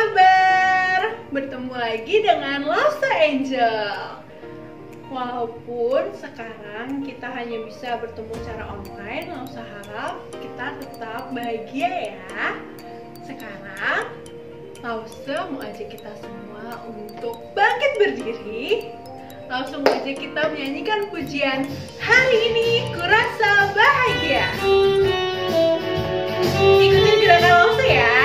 kabar? Bertemu lagi dengan Lausa Angel. Walaupun sekarang kita hanya bisa bertemu secara online, Lausa harap kita tetap bahagia ya. Sekarang Lausa mau ajak kita semua untuk bangkit berdiri. Lausa mau ajak kita menyanyikan pujian hari ini kurasa bahagia. Ikutin gerakan Lausa ya.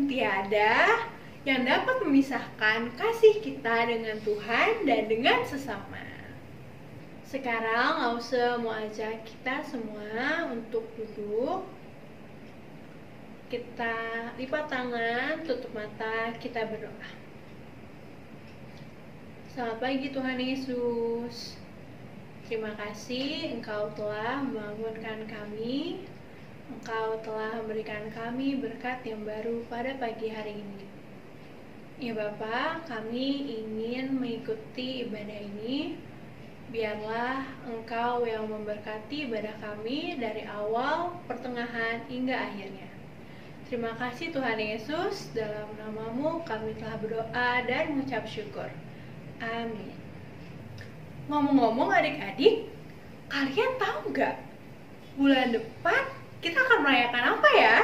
Tiada yang dapat memisahkan kasih kita dengan Tuhan dan dengan sesama. Sekarang Lausa mau ajak kita semua untuk duduk. Kita lipat tangan, tutup mata, kita berdoa. Selamat pagi Tuhan Yesus. Terima kasih Engkau telah membangunkan kami. Engkau telah memberikan kami berkat yang baru pada pagi hari ini. Ya Bapa, kami ingin mengikuti ibadah ini. Biarlah Engkau yang memberkati ibadah kami dari awal, pertengahan, hingga akhirnya. Terima kasih Tuhan Yesus, dalam nama-Mu kami telah berdoa dan mengucap syukur. Amin. Ngomong-ngomong adik-adik, kalian tahu nggak? Bulan depan kita akan merayakan apa ya?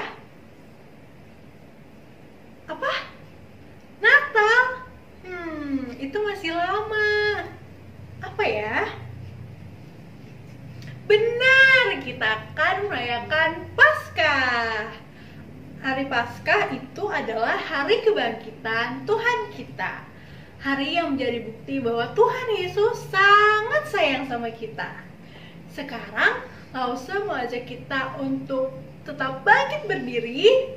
Apa? Natal? Itu masih lama. Apa ya? Benar, kita akan merayakan Paskah. Hari Paskah itu adalah hari kebangkitan Tuhan kita. Hari yang menjadi bukti bahwa Tuhan Yesus sangat sayang sama kita. Sekarang Lausa mau ajak kita untuk tetap bangkit berdiri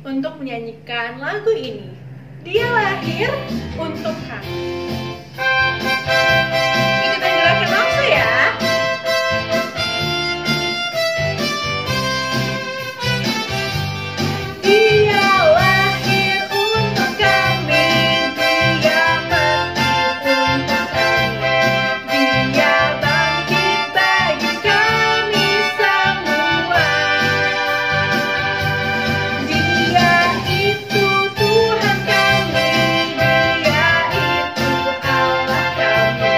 untuk menyanyikan lagu ini. Dia lahir untuk kami. Ikutin gerakan Lausa ya. Tuhan kami, Dia itu Allah kami.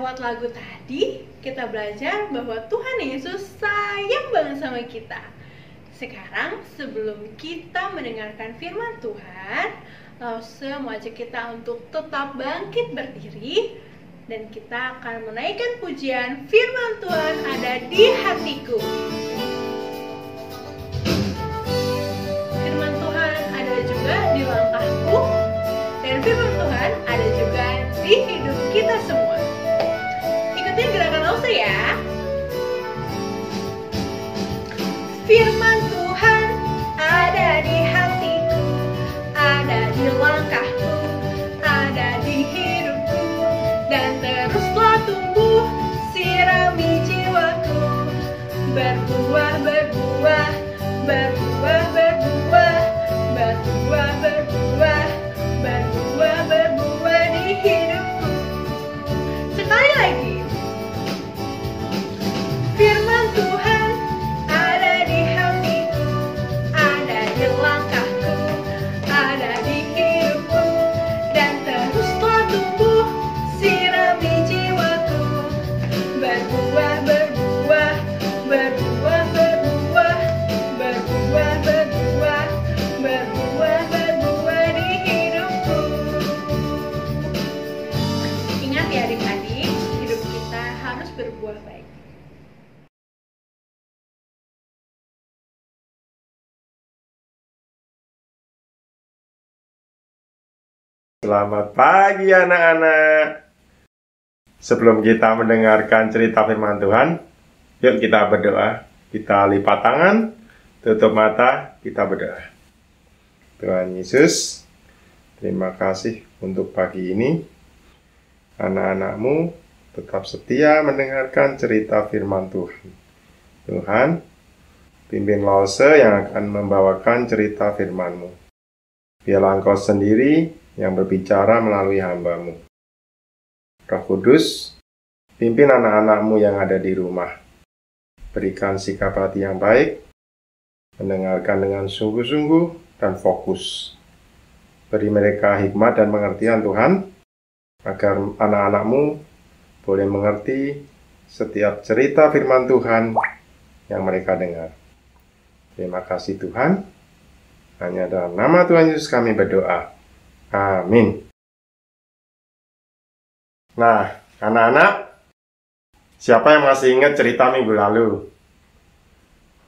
lewat lagu tadi, kita belajar bahwa Tuhan Yesus sayang banget sama kita. Sekarang, sebelum kita mendengarkan firman Tuhan, Lause mau ajak kita untuk tetap bangkit berdiri, dan kita akan menaikkan pujian firman Tuhan ada di hatiku. Firman Tuhan ada juga di langkahku, dan firman Tuhan ada juga di hidup kita semua. Ikutin gerakan Lause ya. Firman Tuhan ada di hatiku, ada di langkahku, ada di hidupku, dan teruslah tumbuh, sirami jiwaku, berbuah, berbuah, berbuah, berbuah, berbuah, berbuah, berbuah, berbuah di hidupku. Sekali lagi. Firman Tuhan ada di hatiku, ada di langkahku, ada di hidupku, dan teruslah tumbuh, sirami jiwaku, berbuah, berbuah, berbuah, berbuah, berbuah, berbuah, berbuah, berbuah di hidupku. Ingat ya adik-adik, hidup kita harus berbuah baik. Selamat pagi anak-anak. Sebelum kita mendengarkan cerita firman Tuhan, yuk kita berdoa. Kita lipat tangan, tutup mata, kita berdoa. Tuhan Yesus, terima kasih untuk pagi ini. Anak-anakmu tetap setia mendengarkan cerita firman Tuhan. Tuhan, pimpin Lause yang akan membawakan cerita firman-Mu. Biarlah Engkau sendiri yang berbicara melalui hamba-Mu. Roh Kudus, pimpin anak-anak-Mu yang ada di rumah. Berikan sikap hati yang baik, mendengarkan dengan sungguh-sungguh dan fokus. Beri mereka hikmat dan pengertian Tuhan, agar anak-anak-Mu boleh mengerti setiap cerita firman Tuhan yang mereka dengar. Terima kasih Tuhan. Hanya dalam nama Tuhan Yesus kami berdoa. Amin. Nah, anak-anak, siapa yang masih ingat cerita minggu lalu?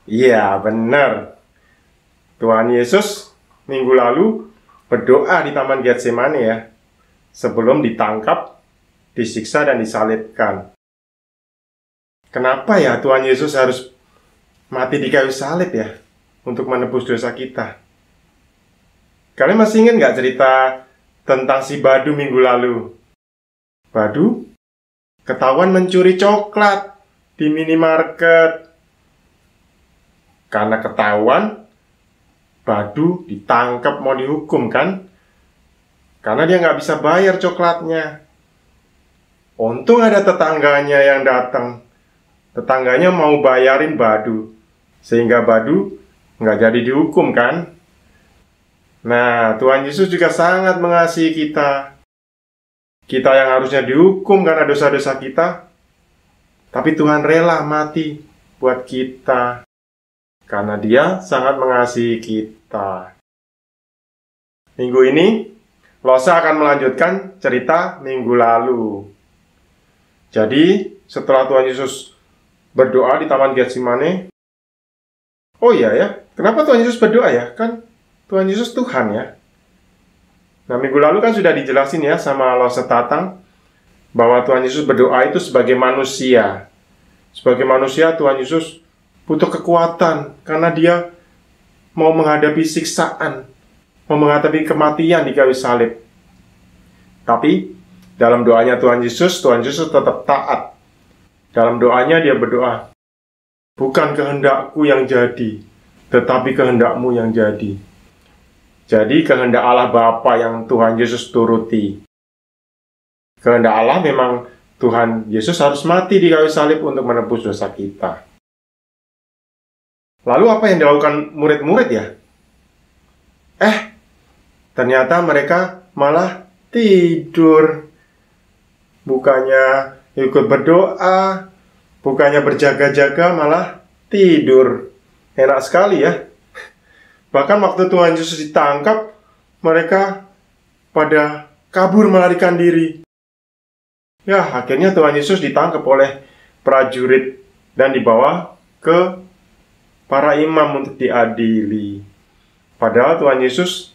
Iya, benar. Tuhan Yesus minggu lalu berdoa di Taman Getsemani ya, sebelum ditangkap, disiksa, dan disalibkan. Kenapa ya Tuhan Yesus harus mati di kayu salib ya, untuk menebus dosa kita? Kalian masih ingat nggak cerita tentang si Badu minggu lalu? Badu ketahuan mencuri coklat di minimarket. Karena ketahuan, Badu ditangkap mau dihukum kan? Karena dia nggak bisa bayar coklatnya. Untung ada tetangganya yang datang. Tetangganya mau bayarin Badu, sehingga Badu nggak jadi dihukum kan? Nah, Tuhan Yesus juga sangat mengasihi kita. Kita yang harusnya dihukum karena dosa-dosa kita, tapi Tuhan rela mati buat kita, karena Dia sangat mengasihi kita. Minggu ini, Lause akan melanjutkan cerita minggu lalu. Jadi, setelah Tuhan Yesus berdoa di Taman Getsemani, oh iya ya, kenapa Tuhan Yesus berdoa ya? Kan Tuhan Yesus Tuhan ya. Nah, minggu lalu kan sudah dijelasin ya sama Lause Tatang, bahwa Tuhan Yesus berdoa itu sebagai manusia. Sebagai manusia, Tuhan Yesus butuh kekuatan, karena Dia mau menghadapi siksaan, mau menghadapi kematian di kayu salib. Tapi, dalam doanya Tuhan Yesus tetap taat. Dalam doanya Dia berdoa, bukan kehendakku yang jadi, tetapi kehendak-Mu yang jadi. Jadi kehendak Allah Bapa yang Tuhan Yesus turuti. Kehendak Allah memang Tuhan Yesus harus mati di kayu salib untuk menebus dosa kita. Lalu apa yang dilakukan murid-murid ya? Ternyata mereka malah tidur. Bukannya ikut berdoa, bukannya berjaga-jaga malah tidur. Enak sekali ya. Bahkan waktu Tuhan Yesus ditangkap, mereka pada kabur melarikan diri. Ya, akhirnya Tuhan Yesus ditangkap oleh prajurit dan dibawa ke para imam untuk diadili. Padahal Tuhan Yesus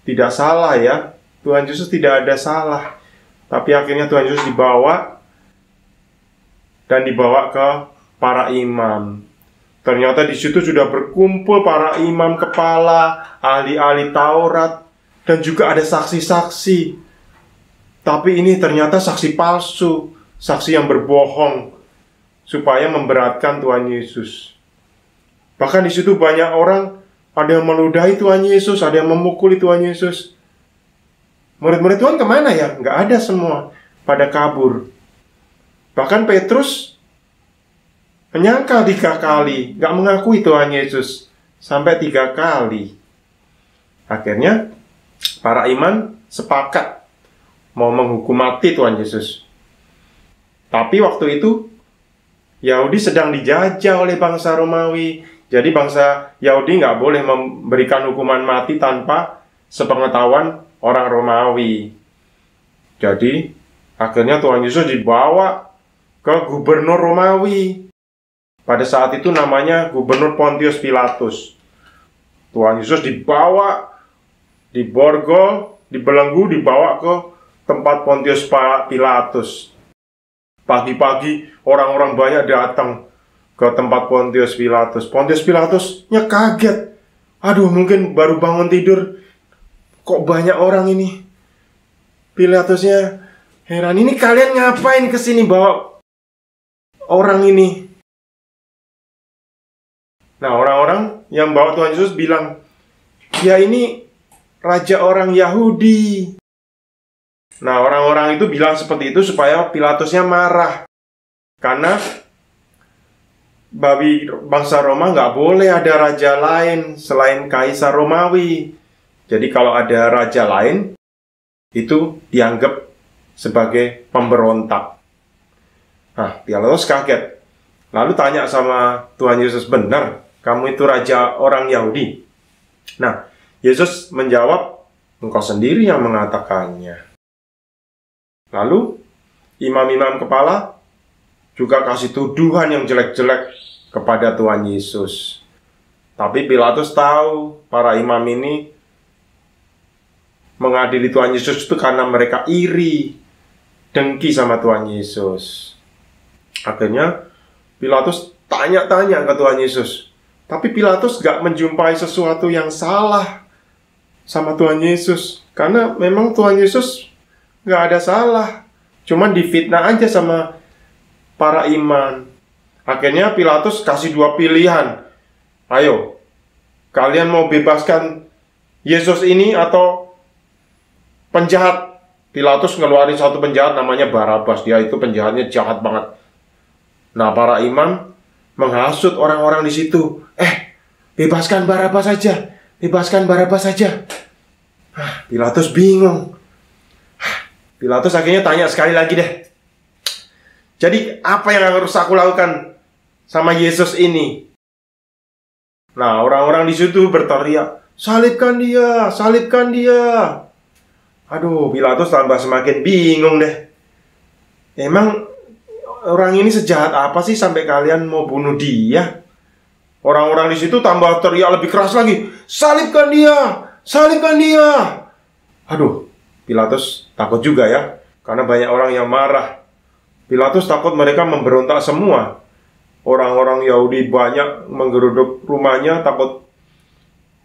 tidak salah ya. Tuhan Yesus tidak ada salah. Tapi akhirnya Tuhan Yesus dibawa dan dibawa ke para imam. Ternyata di situ sudah berkumpul para imam kepala, ahli-ahli Taurat, dan juga ada saksi-saksi. Tapi ini ternyata saksi palsu, saksi yang berbohong, supaya memberatkan Tuhan Yesus. Bahkan di situ banyak orang, ada yang meludahi Tuhan Yesus, ada yang memukuli Tuhan Yesus. Murid-murid Tuhan kemana ya? Nggak ada semua, pada kabur. Bahkan Petrus menyangkal 3 kali, nggak mengakui Tuhan Yesus sampai 3 kali. Akhirnya para imam sepakat mau menghukum mati Tuhan Yesus. Tapi waktu itu Yahudi sedang dijajah oleh bangsa Romawi. Jadi bangsa Yahudi nggak boleh memberikan hukuman mati tanpa sepengetahuan orang Romawi. Jadi akhirnya Tuhan Yesus dibawa ke gubernur Romawi. Pada saat itu namanya Gubernur Pontius Pilatus. Tuhan Yesus dibawa, diborgol, dibelenggu, dibawa ke tempat Pontius Pilatus. Pagi-pagi orang-orang banyak datang ke tempat Pontius Pilatus. Pontius Pilatusnya kaget. Aduh, mungkin baru bangun tidur. Kok banyak orang ini? Pilatusnya heran, ini kalian ngapain kesini bawa orang ini? Nah, orang-orang yang bawa Tuhan Yesus bilang, ya ini raja orang Yahudi. Nah, orang-orang itu bilang seperti itu supaya Pilatusnya marah. Karena bangsa Roma nggak boleh ada raja lain selain Kaisar Romawi. Jadi kalau ada raja lain, itu dianggap sebagai pemberontak. Nah, Pilatus kaget. Lalu tanya sama Tuhan Yesus, benar kamu itu raja orang Yahudi? Nah, Yesus menjawab, engkau sendiri yang mengatakannya. Lalu, imam-imam kepala juga kasih tuduhan yang jelek-jelek kepada Tuhan Yesus. Tapi Pilatus tahu para imam ini mengadili Tuhan Yesus itu karena mereka iri, dengki sama Tuhan Yesus. Akhirnya Pilatus tanya-tanya ke Tuhan Yesus. Tapi Pilatus gak menjumpai sesuatu yang salah sama Tuhan Yesus. Karena memang Tuhan Yesus gak ada salah. Cuman difitnah aja sama para imam. Akhirnya Pilatus kasih 2 pilihan. Ayo, kalian mau bebaskan Yesus ini atau penjahat? Pilatus ngeluarin satu penjahat namanya Barabas. Dia itu penjahatnya jahat banget. Nah, para imam menghasut orang-orang di situ. Bebaskan Barabas saja. Bebaskan Barabas saja. Pilatus bingung. Pilatus akhirnya tanya sekali lagi deh. Jadi apa yang harus aku lakukan sama Yesus ini? Nah, orang-orang di situ berteriak, salibkan dia, salibkan dia. Aduh, Pilatus tambah semakin bingung deh. Emang orang ini sejahat apa sih sampai kalian mau bunuh dia? Orang-orang di situ tambah teriak lebih keras lagi, salibkan dia, salibkan dia. Aduh, Pilatus takut juga ya, karena banyak orang yang marah. Pilatus takut mereka memberontak semua. Orang-orang Yahudi banyak menggeruduk rumahnya, takut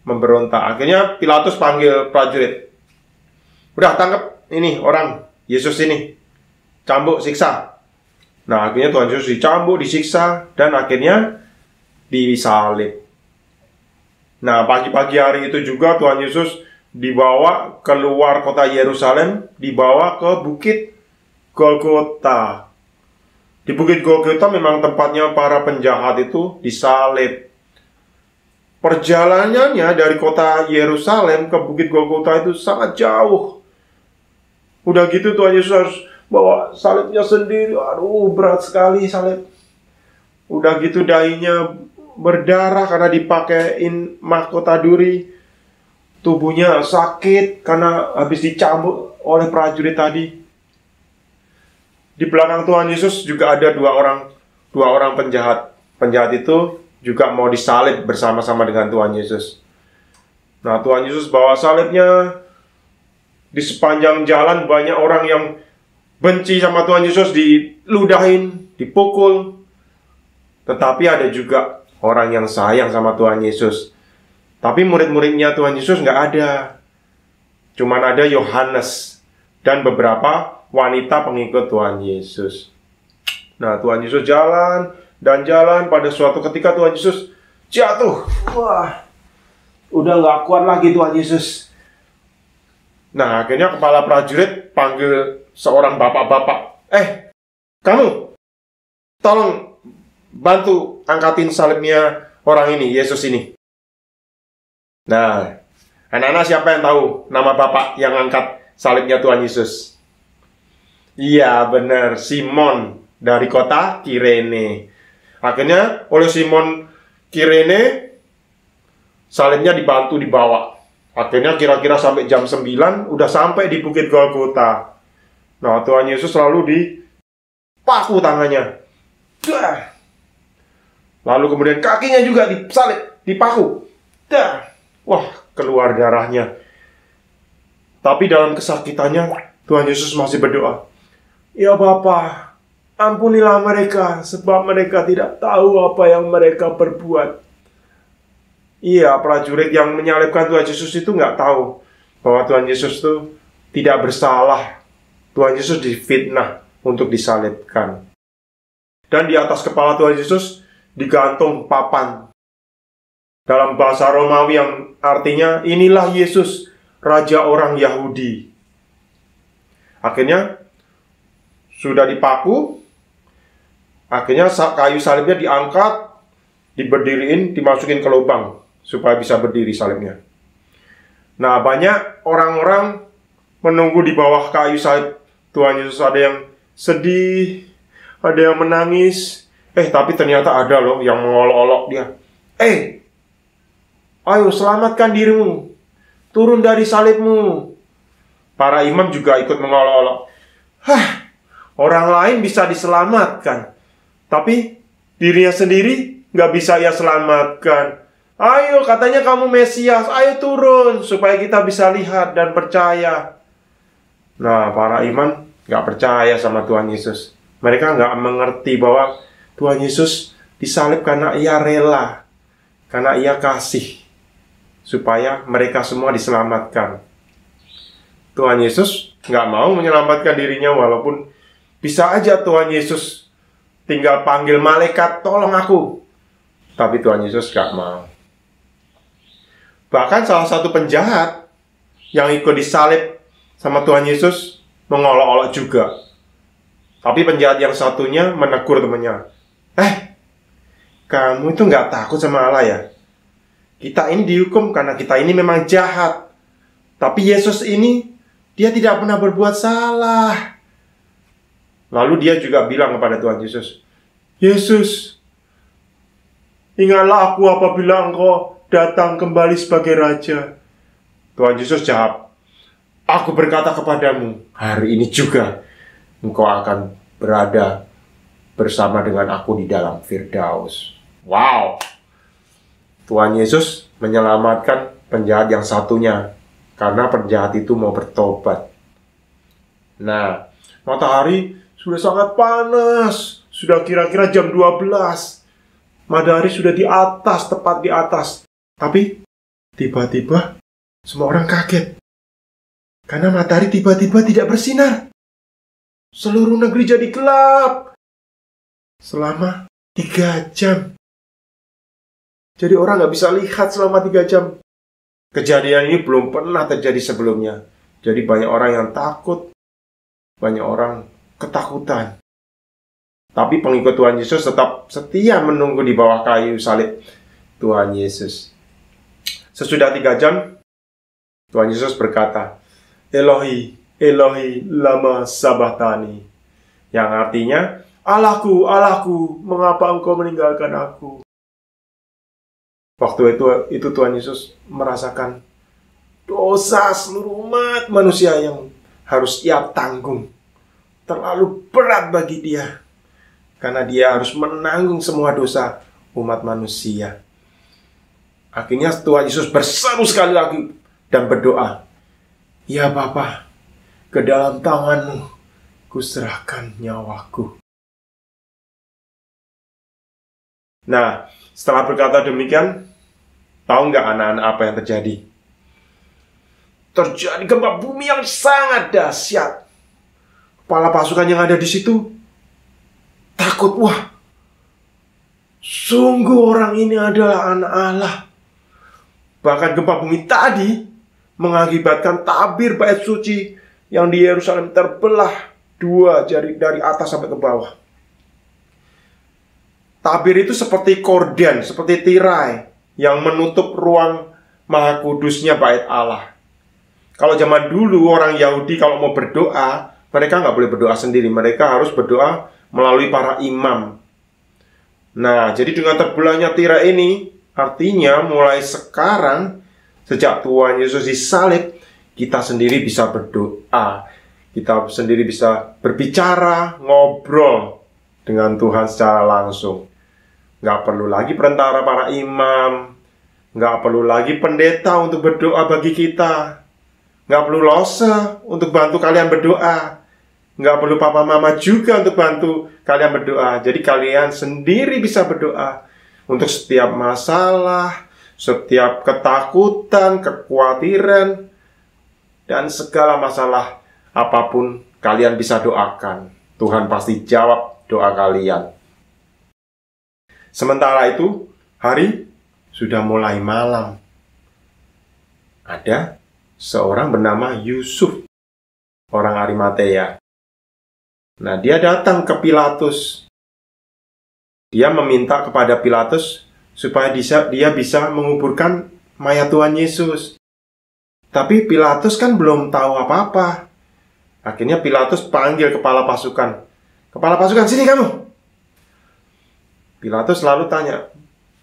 memberontak. Akhirnya Pilatus panggil prajurit. Udah, tangkap ini orang, Yesus ini. Cambuk, siksa. Nah, akhirnya Tuhan Yesus dicambuk, disiksa, dan akhirnya disalib. Nah, pagi-pagi hari itu juga Tuhan Yesus dibawa keluar kota Yerusalem, dibawa ke bukit Golgota. Di bukit Golgota memang tempatnya para penjahat itu disalib. Perjalanannya dari kota Yerusalem ke bukit Golgota itu sangat jauh. Udah gitu Tuhan Yesus harus bawa salibnya sendiri. Aduh, berat sekali salib. Udah gitu dahinya berdarah karena dipakein mahkota duri. Tubuhnya sakit karena habis dicambuk oleh prajurit tadi. Di belakang Tuhan Yesus juga ada dua orang penjahat. Penjahat itu juga mau disalib bersama-sama dengan Tuhan Yesus. Nah, Tuhan Yesus bawa salibnya. Di sepanjang jalan banyak orang yang benci sama Tuhan Yesus, diludahin, dipukul. Tetapi ada juga orang yang sayang sama Tuhan Yesus. Tapi murid-muridnya Tuhan Yesus nggak ada. Cuman ada Yohanes dan beberapa wanita pengikut Tuhan Yesus. Nah, Tuhan Yesus jalan dan jalan. Pada suatu ketika Tuhan Yesus jatuh. Wah, udah nggak kuat lagi Tuhan Yesus. Nah, akhirnya kepala prajurit panggil seorang bapak-bapak. Kamu, tolong bantu angkatin salibnya orang ini, Yesus ini. Nah, anak-anak siapa yang tahu nama bapak yang angkat salibnya Tuhan Yesus? Iya, benar, Simon dari kota Kirene. Akhirnya oleh Simon Kirene salibnya dibantu dibawa. Akhirnya kira-kira sampai jam 9 udah sampai di Bukit Golgota. Nah, Tuhan Yesus lalu dipaku tangannya. Lalu kemudian kakinya juga disalib, dipaku. Wah, keluar darahnya. Tapi dalam kesakitannya Tuhan Yesus masih berdoa. Ya Bapa, ampunilah mereka, sebab mereka tidak tahu apa yang mereka perbuat. Iya, prajurit yang menyalibkan Tuhan Yesus itu nggak tahu bahwa Tuhan Yesus itu tidak bersalah. Tuhan Yesus difitnah untuk disalibkan. Dan di atas kepala Tuhan Yesus digantung papan. Dalam bahasa Romawi yang artinya, inilah Yesus, Raja orang Yahudi. Akhirnya sudah dipaku. Akhirnya kayu salibnya diangkat, diberdiriin, dimasukin ke lubang supaya bisa berdiri salibnya. Nah, banyak orang-orang menunggu di bawah kayu salib Tuhan Yesus. Ada yang sedih, ada yang menangis. Tapi ternyata ada loh yang mengolok-olok dia. Ayo selamatkan dirimu, turun dari salibmu. Para imam juga ikut mengolok-olok. Orang lain bisa diselamatkan, tapi dirinya sendiri nggak bisa ia selamatkan. Ayo, katanya kamu Mesias, ayo turun supaya kita bisa lihat dan percaya. Nah, para imam nggak percaya sama Tuhan Yesus. Mereka nggak mengerti bahwa Tuhan Yesus disalib karena ia rela, karena ia kasih, supaya mereka semua diselamatkan. Tuhan Yesus nggak mau menyelamatkan dirinya, walaupun bisa aja Tuhan Yesus tinggal panggil malaikat, tolong aku. Tapi Tuhan Yesus nggak mau. Bahkan salah satu penjahat yang ikut disalib sama Tuhan Yesus mengolok-olok juga. Tapi penjahat yang satunya menegur temannya. Kamu itu nggak takut sama Allah ya? Kita ini dihukum karena kita ini memang jahat. Tapi Yesus ini, dia tidak pernah berbuat salah. Lalu dia juga bilang kepada Tuhan Yesus, Yesus, ingatlah aku apabila engkau datang kembali sebagai Raja. Tuhan Yesus jawab, aku berkata kepadamu, hari ini juga engkau akan berada bersama dengan aku di dalam Firdaus. Wow! Tuhan Yesus menyelamatkan penjahat yang satunya karena penjahat itu mau bertobat. Nah, matahari sudah sangat panas. Sudah kira-kira jam 12. Matahari sudah di atas, tepat di atas. Tapi tiba-tiba semua orang kaget. Karena matahari tiba-tiba tidak bersinar. Seluruh negeri jadi gelap. Selama 3 jam. Jadi orang nggak bisa lihat selama 3 jam. Kejadian ini belum pernah terjadi sebelumnya. Jadi banyak orang yang takut. Banyak orang ketakutan. Tapi pengikut Tuhan Yesus tetap setia menunggu di bawah kayu salib Tuhan Yesus. Sesudah 3 jam, Tuhan Yesus berkata, Elohi, Elohi lama sabachthani, yang artinya, Allahku, Allahku, mengapa engkau meninggalkan aku? Waktu itu Tuhan Yesus merasakan dosa seluruh umat manusia yang harus ia tanggung. Terlalu berat bagi dia, karena dia harus menanggung semua dosa umat manusia. Akhirnya Tuhan Yesus berseru sekali lagi dan berdoa, "Ya Bapa, ke dalam tangan-Mu kuserahkan nyawaku." Nah, setelah berkata demikian, tahu nggak anak-anak apa yang terjadi? Terjadi gempa bumi yang sangat dahsyat. Kepala pasukan yang ada di situ takut. Wah, sungguh orang ini adalah anak Allah. Bahkan gempa bumi tadi mengakibatkan tabir bait suci yang di Yerusalem terbelah dua dari atas sampai ke bawah. Tabir itu seperti korden, seperti tirai yang menutup ruang maha kudusnya bait Allah. Kalau zaman dulu orang Yahudi kalau mau berdoa, mereka nggak boleh berdoa sendiri. Mereka harus berdoa melalui para imam. Nah, jadi dengan terbelahnya tirai ini, artinya mulai sekarang, sejak Tuhan Yesus disalib, kita sendiri bisa berdoa. Kita sendiri bisa berbicara, ngobrol dengan Tuhan secara langsung. Nggak perlu lagi perantara para imam. Nggak perlu lagi pendeta untuk berdoa bagi kita. Nggak perlu lose untuk bantu kalian berdoa. Nggak perlu papa mama juga untuk bantu kalian berdoa. Jadi kalian sendiri bisa berdoa untuk setiap masalah, setiap ketakutan, kekhawatiran, dan segala masalah apapun kalian bisa doakan. Tuhan pasti jawab doa kalian. Sementara itu, hari sudah mulai malam. Ada seorang bernama Yusuf, orang Arimatea. Nah, dia datang ke Pilatus. Dia meminta kepada Pilatus supaya dia bisa menguburkan mayat Tuhan Yesus. Tapi Pilatus kan belum tahu apa-apa. Akhirnya Pilatus panggil kepala pasukan. "Kepala pasukan, sini kamu." Pilatus lalu tanya,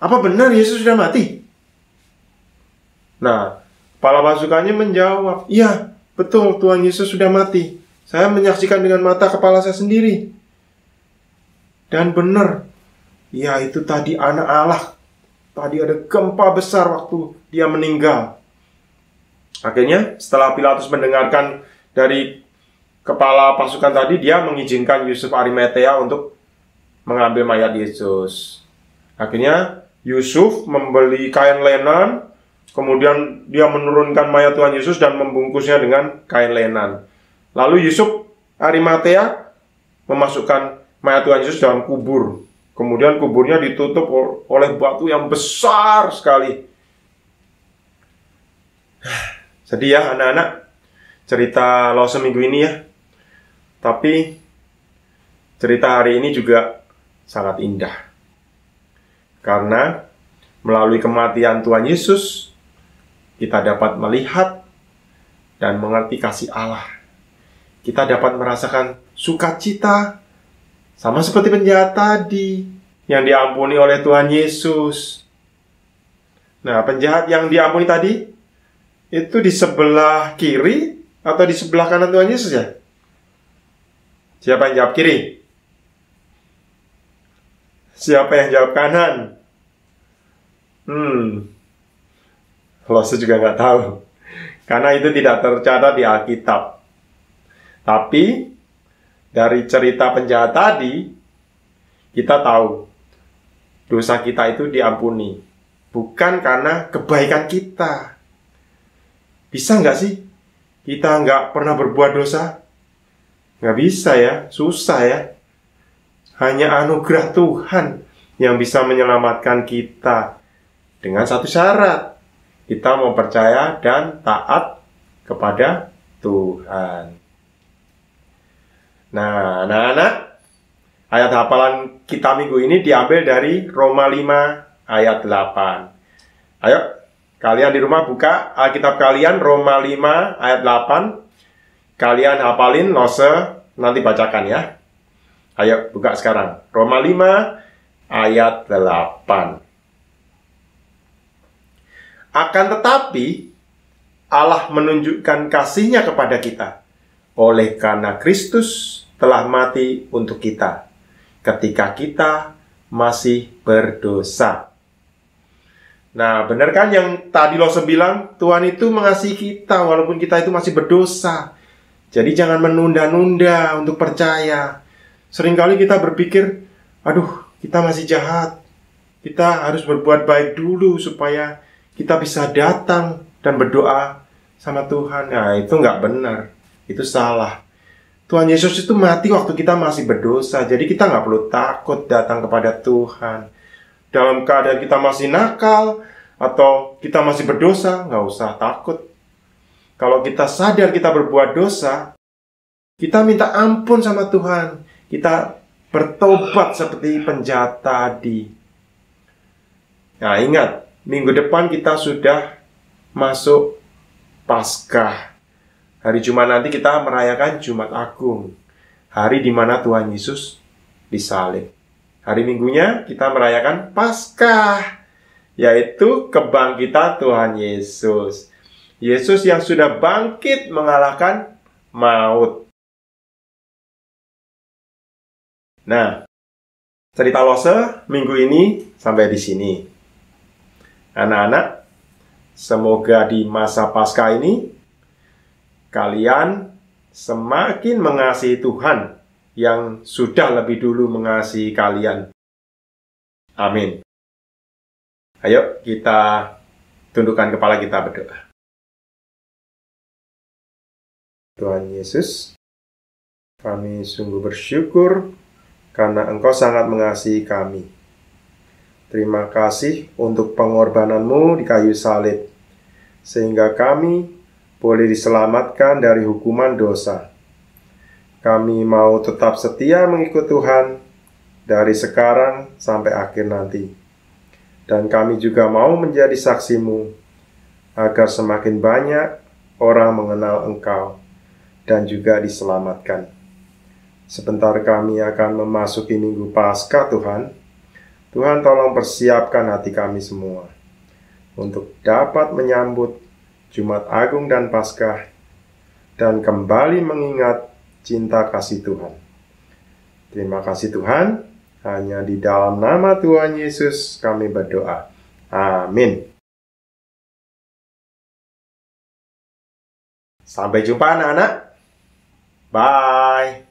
"Apa benar Yesus sudah mati?" Nah, kepala pasukannya menjawab, "Iya, betul, Tuhan Yesus sudah mati. Saya menyaksikan dengan mata kepala saya sendiri. Dan benar, ya itu tadi anak Allah. Tadi ada gempa besar waktu dia meninggal." Akhirnya setelah Pilatus mendengarkan dari kepala pasukan tadi, dia mengizinkan Yusuf Arimatea untuk mengambil mayat Yesus. Akhirnya Yusuf membeli kain lenan, kemudian dia menurunkan mayat Tuhan Yesus dan membungkusnya dengan kain lenan. Lalu Yusuf Arimatea memasukkan mayat Tuhan Yesus dalam kubur. Kemudian kuburnya ditutup oleh batu yang besar sekali. Sedih ya anak-anak, cerita Lause minggu ini ya. Tapi cerita hari ini juga sangat indah. Karena melalui kematian Tuhan Yesus, kita dapat melihat dan mengerti kasih Allah. Kita dapat merasakan sukacita, sama seperti penjahat tadi yang diampuni oleh Tuhan Yesus. Nah, penjahat yang diampuni tadi itu di sebelah kiri atau di sebelah kanan Tuhan Yesus ya? Siapa yang jawab kiri? Siapa yang jawab kanan? Lose juga nggak tahu, karena itu tidak tercatat di Alkitab. Tapi dari cerita penjahat tadi, kita tahu dosa kita itu diampuni, bukan karena kebaikan kita. Bisa nggak sih kita nggak pernah berbuat dosa? Nggak bisa ya, susah ya. Hanya anugerah Tuhan yang bisa menyelamatkan kita. Dengan satu syarat, kita mau percaya dan taat kepada Tuhan. Nah, anak-anak, ayat hafalan kita minggu ini diambil dari Roma 5 ayat 8. Ayo, kalian di rumah buka Alkitab kalian, Roma 5 ayat 8. Kalian hafalin lose, nanti bacakan ya. Ayo buka sekarang. Roma 5 ayat 8. Akan tetapi Allah menunjukkan kasih-Nya kepada kita oleh karena Kristus telah mati untuk kita ketika kita masih berdosa. Nah, benar kan yang tadi Lose bilang, Tuhan itu mengasihi kita walaupun kita itu masih berdosa. Jadi jangan menunda-nunda untuk percaya. Seringkali kita berpikir, aduh, kita masih jahat. Kita harus berbuat baik dulu supaya kita bisa datang dan berdoa sama Tuhan. Nah, itu nggak benar. Itu salah. Tuhan Yesus itu mati waktu kita masih berdosa. Jadi kita nggak perlu takut datang kepada Tuhan. Dalam keadaan kita masih nakal atau kita masih berdosa, nggak usah takut. Kalau kita sadar kita berbuat dosa, kita minta ampun sama Tuhan. Kita bertobat seperti penjahat tadi. Nah, ingat, minggu depan kita sudah masuk Paskah. Hari Jumat nanti kita merayakan Jumat Agung. Hari di mana Tuhan Yesus disalib. Hari Minggunya kita merayakan Paskah, yaitu kebangkitan Tuhan Yesus. Yesus yang sudah bangkit mengalahkan maut. Nah, cerita Lose minggu ini sampai di sini. Anak-anak, semoga di masa Paskah ini kalian semakin mengasihi Tuhan yang sudah lebih dulu mengasihi kalian. Amin. Ayo kita tundukkan kepala, kita berdoa. Tuhan Yesus, kami sungguh bersyukur karena Engkau sangat mengasihi kami. Terima kasih untuk pengorbanan-Mu di kayu salib, sehingga kami boleh diselamatkan dari hukuman dosa. Kami mau tetap setia mengikut Tuhan dari sekarang sampai akhir nanti. Dan kami juga mau menjadi saksi-Mu agar semakin banyak orang mengenal Engkau dan juga diselamatkan. Sebentar kami akan memasuki Minggu Paskah, Tuhan. Tuhan tolong persiapkan hati kami semua untuk dapat menyambut Jumat Agung dan Paskah dan kembali mengingat cinta kasih Tuhan. Terima kasih Tuhan, hanya di dalam nama Tuhan Yesus kami berdoa. Amin. Sampai jumpa anak-anak. Bye.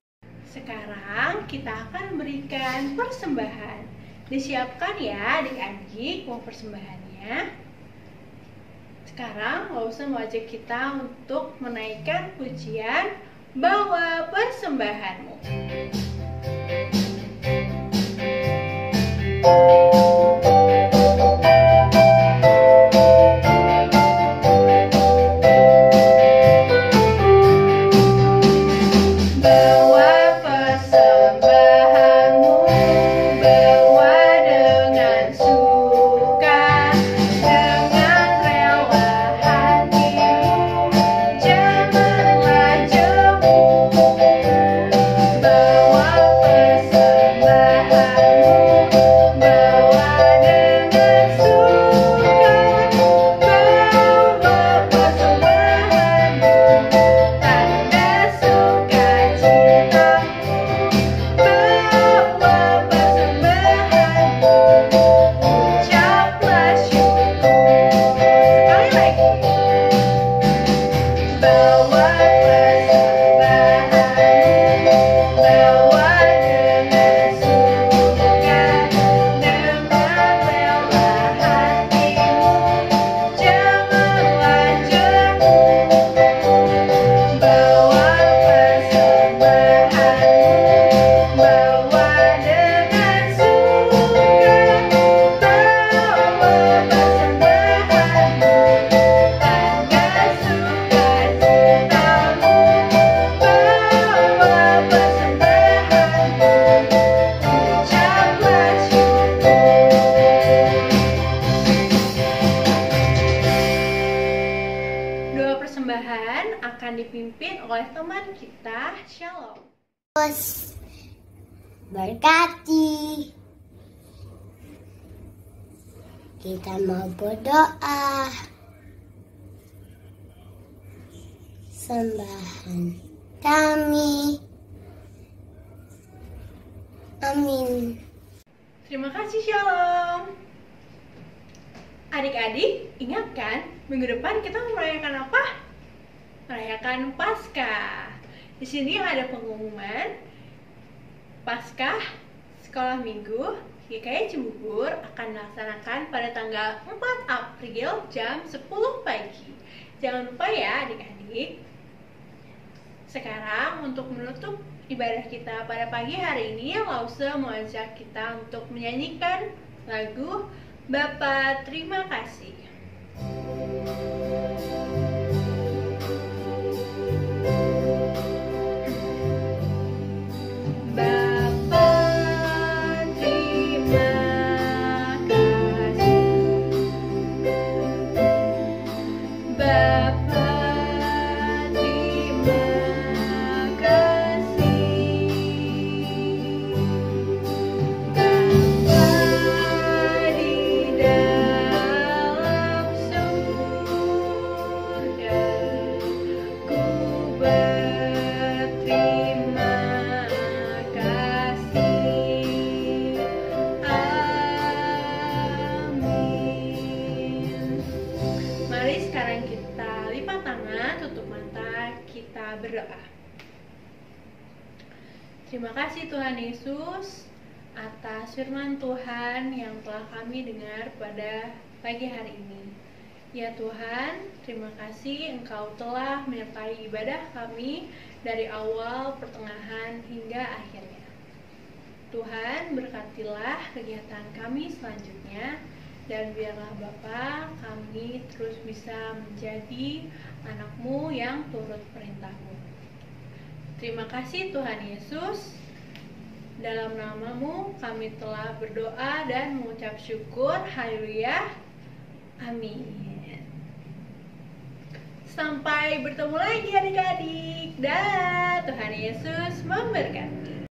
Sekarang kita akan memberikan persembahan. Disiapkan ya adik-adik uang persembahannya. Sekarang Lause mengajak kita untuk menaikkan pujian Bawa Persembahanmu. oleh teman kita. Shalom. Terus berkati. Kita mau berdoa. Sembahan kami. Amin. Terima kasih, Shalom. Adik-adik, ingat kan, minggu depan kita merayakan apa? Merayakan Paskah. Di sini ada pengumuman Paskah Sekolah Minggu GKI Cibubur akan dilaksanakan pada tanggal 4 April jam 10 pagi. Jangan lupa ya adik-adik. Sekarang untuk menutup ibadah kita pada pagi hari ini, Lause mengajak kita untuk menyanyikan lagu Bapa Terima Kasih. Bapa terima kasih, Bapa terima kasih, Bapa di dalam surga, ku berterima kasih. Amin. Mari sekarang kita lipat tangan, tutup mata, kita berdoa. Terima kasih Tuhan Yesus atas firman Tuhan yang telah kami dengar pada pagi hari ini. Ya Tuhan, terima kasih Engkau telah menyertai ibadah kami dari awal, pertengahan, hingga akhirnya. Tuhan, berkatilah kegiatan kami selanjutnya, dan biarlah Bapa kami terus bisa menjadi anak-Mu yang turut perintah-Mu. Terima kasih Tuhan Yesus. Dalam nama-Mu kami telah berdoa dan mengucap syukur. Haleluya. Amin. Sampai bertemu lagi adik-adik. Dah, Tuhan Yesus memberkati.